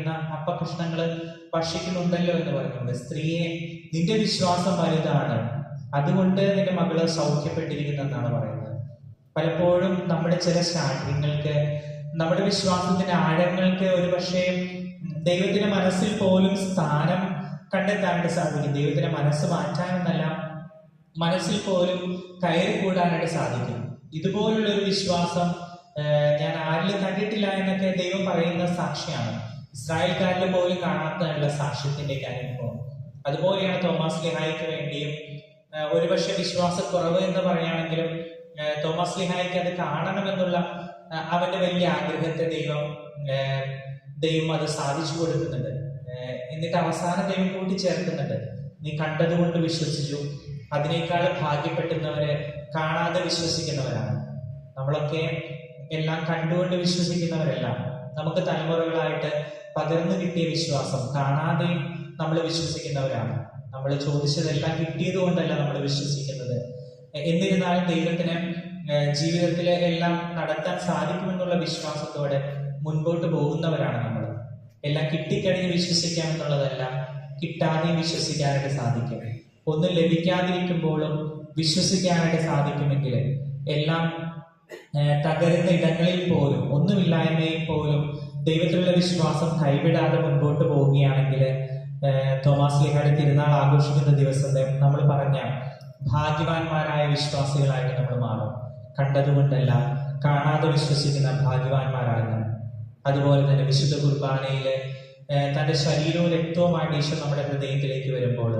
കഴിയുന്ന അപ്പകഷ്ണങ്ങൾ ഭക്ഷിക്കുന്നുണ്ടല്ലോ എന്ന് പറയുന്നുണ്ട്. സ്ത്രീയെ, നിന്റെ വിശ്വാസം വലുതാണ്, അതുകൊണ്ട് നിന്റെ മകള് സൗഖ്യപ്പെട്ടിരിക്കുന്നെന്നാണ് പറയുന്നത്. പലപ്പോഴും നമ്മുടെ ചില ശാഠ്യങ്ങൾക്ക്, നമ്മുടെ വിശ്വാസത്തിന്റെ ആഴങ്ങൾക്ക് ഒരു പക്ഷേ ദൈവത്തിന്റെ മനസ്സിൽ പോലും സ്ഥാനം കണ്ടെത്താനായിട്ട് സാധിക്കും. ദൈവത്തിന്റെ മനസ്സ് മാറ്റാനെന്നല്ല, മനസ്സിൽ പോലും കയറി കൂടാനായിട്ട് സാധിക്കും. ഇതുപോലുള്ള ഒരു വിശ്വാസം ഞാൻ ആരിലും കണ്ടിട്ടില്ല എന്നൊക്കെ ദൈവം പറയുന്ന സാക്ഷിയാണ്. ഇസ്രായേൽക്കാരിൽ പോലും കാണാത്തതുള്ള സാക്ഷ്യത്തിന്റെ അനുഭവം. അതുപോലെയാണ് തോമാസ് ലീഹായ്ക്ക് വേണ്ടിയും ഒരുപക്ഷെ വിശ്വാസക്കുറവ് എന്ന് പറയുകയാണെങ്കിലും തോമസ് ലീഹായ്ക്ക് അത് കാണണമെന്നുള്ള അവന്റെ വലിയ ആഗ്രഹത്തെ ദൈവം അത് സാധിച്ചു കൊടുക്കുന്നുണ്ട്. എന്നിട്ട് അവസാനം ദൈവം കൂട്ടിച്ചേർക്കുന്നുണ്ട്. നീ കണ്ടതുകൊണ്ട് വിശ്വസിച്ചു, അതിനേക്കാൾ ഭാഗ്യപ്പെടുന്നവര് കാണാതെ വിശ്വസിക്കുന്നവരാണ്. നമ്മളൊക്കെ എല്ലാം കണ്ടുകൊണ്ട് വിശ്വസിക്കുന്നവരല്ല. നമുക്ക് തലമുറകളായിട്ട് പകർന്നു കിട്ടിയ വിശ്വാസം കാണാതെയും നമ്മൾ വിശ്വസിക്കുന്നവരാണ്. നമ്മൾ ചോദിച്ചതെല്ലാം കിട്ടിയത് കൊണ്ടല്ല നമ്മൾ വിശ്വസിക്കുന്നത്. എന്നിരുന്നാലും ദൈവത്തിന് ജീവിതത്തിലെ എല്ലാം നടത്താൻ സാധിക്കുമെന്നുള്ള വിശ്വാസത്തോടെ മുൻപോട്ട് പോകുന്നവരാണ് നമ്മൾ. എല്ലാം കിട്ടിക്കഴിഞ്ഞ് വിശ്വസിക്കാമെന്നുള്ളതല്ല, കിട്ടാതെയും വിശ്വസിക്കാനായിട്ട് സാധിക്കും. ഒന്നും ലഭിക്കാതിരിക്കുമ്പോഴും വിശ്വസിക്കാനായിട്ട് സാധിക്കുമെങ്കിൽ, എല്ലാം തകരുന്ന ഇടങ്ങളിൽ പോലും, ഒന്നുമില്ലായ്മയിൽ പോലും ദൈവത്തിലുള്ള വിശ്വാസം കൈവിടാതെ മുൻപോട്ട് പോവുകയാണെങ്കിൽ തോമാസ് ലീഹായുടെ തിരുനാൾ ആഘോഷിക്കുന്ന ദിവസത്തെ നമ്മൾ പറഞ്ഞ ഭാഗ്യവാന്മാരായ വിശ്വാസികളായിട്ട് നമ്മൾ മാറും. കണ്ടതുകൊണ്ടല്ല, കാണാതെ വിശ്വസിക്കുന്ന ഭാഗ്യവാന്മാരാണ്. അതുപോലെ തന്നെ വിശുദ്ധ കുർബാനയില് തന്റെ ശരീരവും രക്തവുമായിട്ട് ഈശോ നമ്മുടെ ഹൃദയത്തിലേക്ക് വരുമ്പോൾ,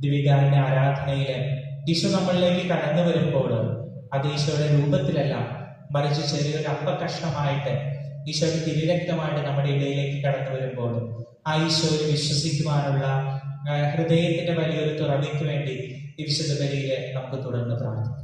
ദിവികാരന്റെ ആരാധനയില് ഈശോ നമ്മളിലേക്ക് കടന്നു വരുമ്പോൾ, അത് ഈശോയുടെ രൂപത്തിലല്ല, മറിച്ച് ചെറിയൊരു അപ്പകഷ്ണമായിട്ട് ഈശോയുടെ തിരുരക്തമായിട്ട് നമ്മുടെ ഇടയിലേക്ക് കടന്നു വരുമ്പോൾ, ആ ഈശോയിൽ വിശ്വസിക്കുവാനുള്ള ഹൃദയത്തിന്റെ വലിയൊരു തുറവിക്ക് വേണ്ടി ഈ വിശുദ്ധ ബലിയില് നമുക്ക് തുടർന്ന് പ്രാർത്ഥിക്കാം.